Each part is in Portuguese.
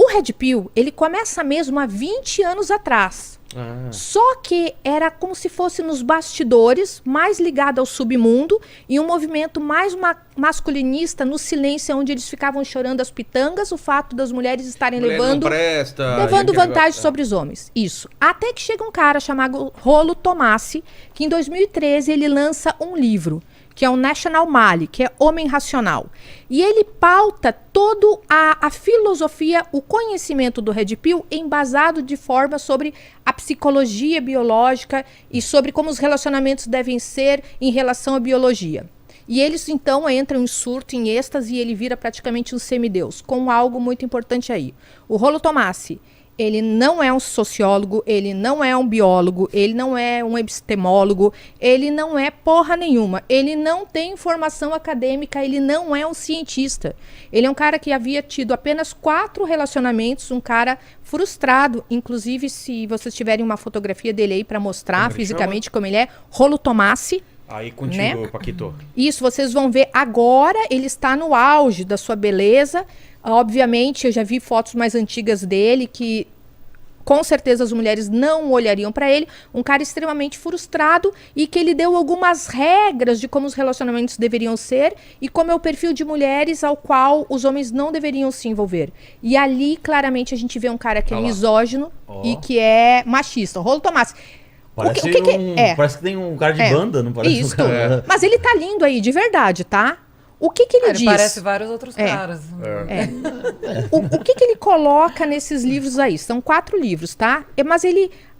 O Red Pill, ele começa mesmo há 20 anos atrás. Só que era como se fosse nos bastidores, mais ligado ao submundo, e um movimento mais masculinista no silêncio, onde eles ficavam chorando as pitangas, o fato das mulheres estarem levando vantagem sobre os homens. Isso. Até que chega um cara chamado Rollo Tomassi, que em 2013 ele lança um livro, que é o National Male, que é Homem Racional. E ele pauta toda a filosofia, o conhecimento do Red Pill embasado de forma sobre a psicologia biológica e sobre como os relacionamentos devem ser em relação à biologia. E eles, então, entram em surto, em êxtase, e ele vira praticamente um semideus, com algo muito importante aí. O Rollo Tomassi, ele não é um sociólogo, ele não é um biólogo, ele não é um epistemólogo, ele não é porra nenhuma, ele não tem formação acadêmica, ele não é um cientista. Ele é um cara que havia tido apenas 4 relacionamentos, um cara frustrado, inclusive se vocês tiverem uma fotografia dele aí para mostrar fisicamente como ele é, Rollo Tomassi. Aí contigo, né? Paquito. Isso, vocês vão ver agora, ele está no auge da sua beleza. Obviamente, eu já vi fotos mais antigas dele que com certeza as mulheres não olhariam para ele. Um cara extremamente frustrado e que ele deu algumas regras de como os relacionamentos deveriam ser e como é o perfil de mulheres ao qual os homens não deveriam se envolver. E ali, claramente, a gente vê um cara que é misógino e que é machista. O Rollo Tomassi. Parece que tem um cara de banda, não parece? Isso. Mas ele tá lindo aí, de verdade, tá? O que ele diz? Parece vários outros caras. O que ele coloca nesses livros aí? São 4 livros, tá? Mas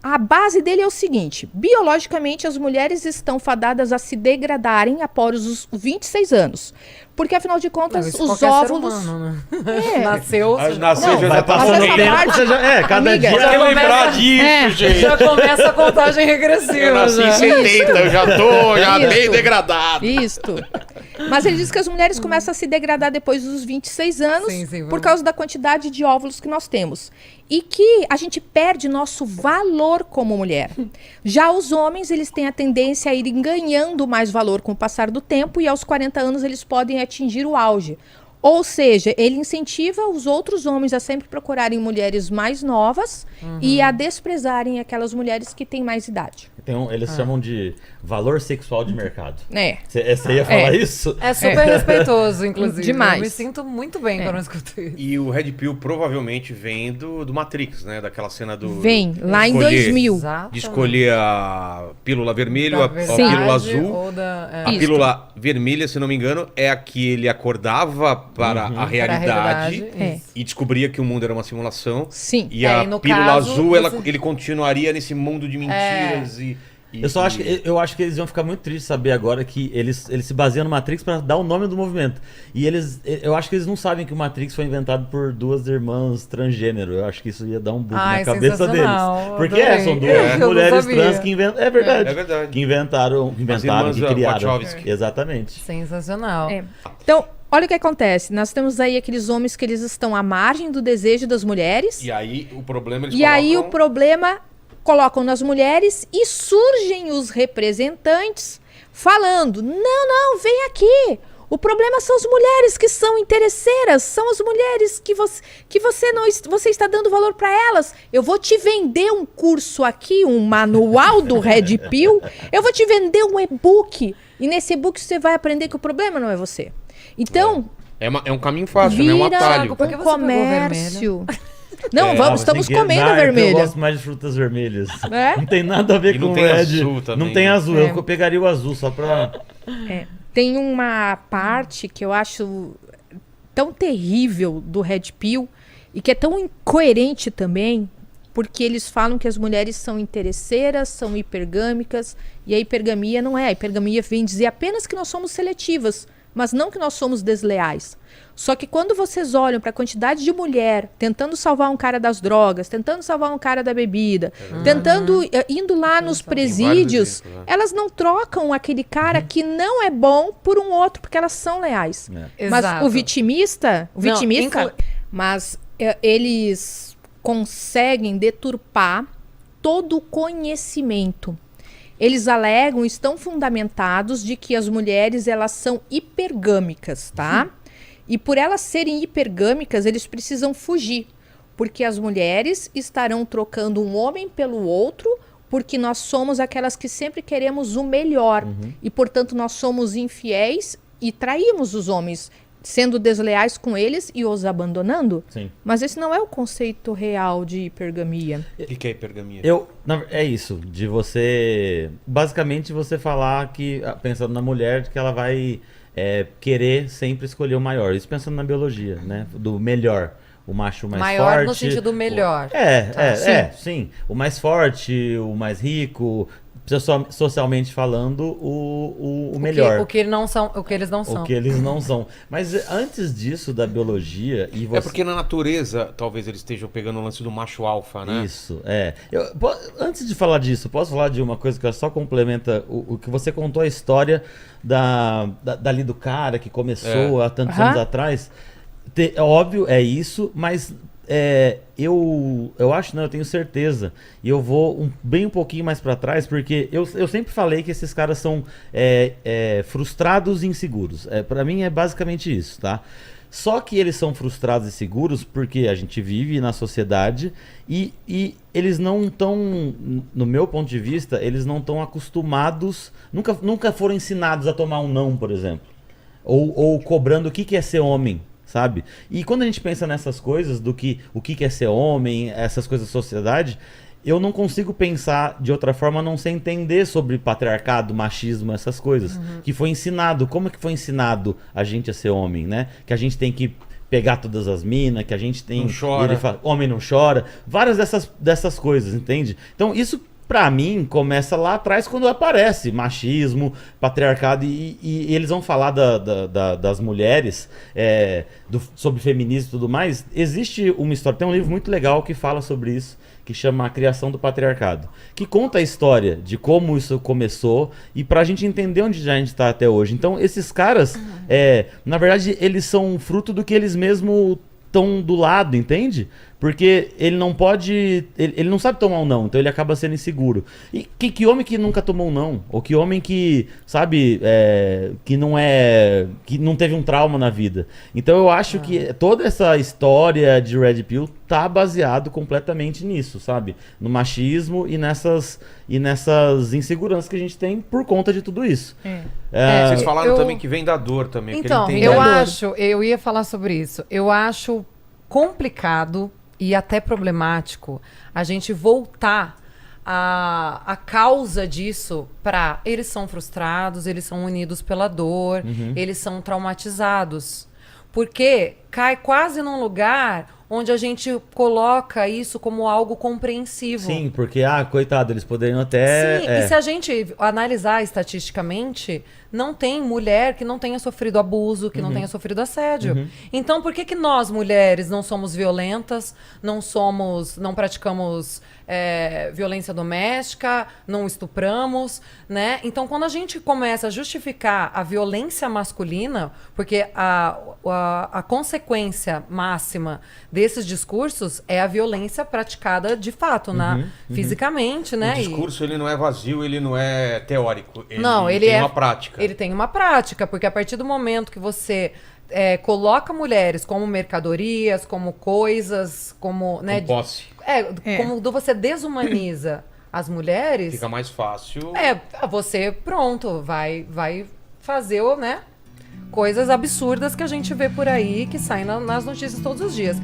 a base dele é o seguinte: biologicamente as mulheres estão fadadas a se degradarem após os 26 anos. Porque, afinal de contas, os óvulos... Humano, né? Nasceu já vai passando o tempo. Cada dia vai lembrar disso, gente. Já começa a contagem regressiva. Eu nasci em 70, eu já tô bem degradado. Isso. Mas ele diz que as mulheres começam a se degradar depois dos 26 anos por causa da quantidade de óvulos que nós temos. E que a gente perde nosso valor como mulher. Já os homens, eles têm a tendência a irem ganhando mais valor com o passar do tempo e aos 40 anos eles podem atingir o auge. Ou seja, ele incentiva os outros homens a sempre procurarem mulheres mais novas e a desprezarem aquelas mulheres que têm mais idade. Eles chamam de valor sexual de mercado. Você ia falar isso? É super respeitoso, inclusive. Demais. Eu me sinto muito bem quando eu escuto isso. E o Red Pill provavelmente vem do Matrix, né? Daquela cena do... Vem, lá em 2000. De escolher a pílula vermelha ou a pílula azul. A pílula vermelha, se não me engano, é a que ele acordava para a realidade e descobria que o mundo era uma simulação. Sim. E a pílula azul, ele continuaria nesse mundo de mentiras Eu acho que eles iam ficar muito tristes de saber agora que eles se baseiam no Matrix para dar o nome do movimento. E eu acho que eles não sabem que o Matrix foi inventado por 2 irmãs transgênero. Eu acho que isso ia dar um bug na cabeça deles. Porque são 2 mulheres trans que inventaram. É verdade. É verdade. Que inventaram e criaram. Wachowski. Exatamente. Sensacional. Então, olha o que acontece. Nós temos aí aqueles homens que eles estão à margem do desejo das mulheres. E aí o problema colocam nas mulheres e surgem os representantes falando: não, vem aqui. O problema são as mulheres que são interesseiras, são as mulheres que você está dando valor para elas. Eu vou te vender um curso aqui, um manual do Red Pill, eu vou te vender um e-book e nesse e-book você vai aprender que o problema não é você. Então... É um caminho fácil, né? Um atalho. Um comércio... Não, estamos comendo vermelha. Eu gosto mais de frutas vermelhas. Não tem nada a ver com o red. Azul também, não tem azul, eu pegaria o azul só pra... Tem uma parte que eu acho tão terrível do Red Pill e que é tão incoerente também, porque eles falam que as mulheres são interesseiras, são hipergâmicas, e a hipergamia não é. A hipergamia vem dizer apenas que nós somos seletivas, mas não que nós somos desleais. Só que quando vocês olham para a quantidade de mulher tentando salvar um cara das drogas, tentando salvar um cara da bebida, indo lá nos presídios, elas não trocam aquele cara que não é bom por um outro, porque elas são leais. Mas o vitimista, mas eles conseguem deturpar todo o conhecimento. Eles alegam, estão fundamentados de que as mulheres, elas são hipergâmicas, tá? E por elas serem hipergâmicas, eles precisam fugir. Porque as mulheres estarão trocando um homem pelo outro, porque nós somos aquelas que sempre queremos o melhor. E, portanto, nós somos infiéis e traímos os homens, sendo desleais com eles e os abandonando. Sim. Mas esse não é o conceito real de hipergamia. O que é hipergamia? É isso, de você... Basicamente, você falar que, pensando na mulher, que ela vai querer sempre escolher o maior. Isso pensando na biologia, né? Do melhor. O macho mais forte. Maior no sentido melhor. Sim. O mais forte, o mais rico, socialmente falando, o melhor. O que eles não são. O que eles não são. Mas antes disso, da biologia... É porque na natureza, talvez eles estejam pegando o lance do macho alfa, né? Isso, antes de falar disso, posso falar de uma coisa que só complementa o que você contou, a história dali do cara que começou há tantos anos atrás... Óbvio, é isso, mas eu acho, não, eu tenho certeza. E eu vou bem um pouquinho mais para trás, porque eu sempre falei que esses caras são frustrados e inseguros. Para mim é basicamente isso, tá? Só que eles são frustrados e seguros porque a gente vive na sociedade e eles não estão, no meu ponto de vista, eles não estão acostumados, nunca foram ensinados a tomar um não, por exemplo. Ou cobrando o que é ser homem. Sabe? E quando a gente pensa nessas coisas, o que é ser homem, essas coisas da sociedade, eu não consigo pensar de outra forma a não ser entender sobre patriarcado, machismo, essas coisas. Que foi ensinado. Como é que foi ensinado a gente a ser homem, né? Que a gente tem que pegar todas as minas, que a gente tem... Não chora. Ele fala, homem não chora. Várias dessas coisas, entende? Então isso... Pra mim, começa lá atrás quando aparece machismo, patriarcado, e eles vão falar das mulheres, sobre feminismo e tudo mais. Existe uma história, tem um livro muito legal que fala sobre isso, que chama A Criação do Patriarcado, que conta a história de como isso começou e pra gente entender onde a gente tá até hoje. Então, esses caras, na verdade, eles são fruto do que eles mesmos estão do lado, entende? Porque ele não pode... Ele não sabe tomar um não, então ele acaba sendo inseguro. E que homem que nunca tomou um não? Ou que homem que, sabe, que não teve um trauma na vida? Então eu acho que toda essa história de Red Pill tá baseado completamente nisso, sabe? No machismo e nessas inseguranças que a gente tem por conta de tudo isso. Vocês falaram também que vem da dor também. Então, eu ia falar sobre isso. Eu acho complicado e até problemático a gente voltar a causa disso para eles são frustrados, eles são unidos pela dor, eles são traumatizados. Porque cai quase num lugar onde a gente coloca isso como algo compreensivo. Sim, porque, coitado, eles poderiam até... Sim, e se a gente analisar estatisticamente, não tem mulher que não tenha sofrido abuso, que não tenha sofrido assédio. Então, por que nós, mulheres, não somos violentas, não praticamos violência doméstica, não estupramos, né? Então, quando a gente começa a justificar a violência masculina, porque a consequência máxima desses discursos é a violência praticada de fato, fisicamente, né? O discurso ele não é vazio, ele não é teórico. Ele tem uma prática. Ele tem uma prática, porque a partir do momento que você coloca mulheres como mercadorias, como coisas, como... né, com posse. Como você desumaniza as mulheres... Fica mais fácil. Você, pronto, vai fazer, né, coisas absurdas que a gente vê por aí, que saem nas notícias todos os dias.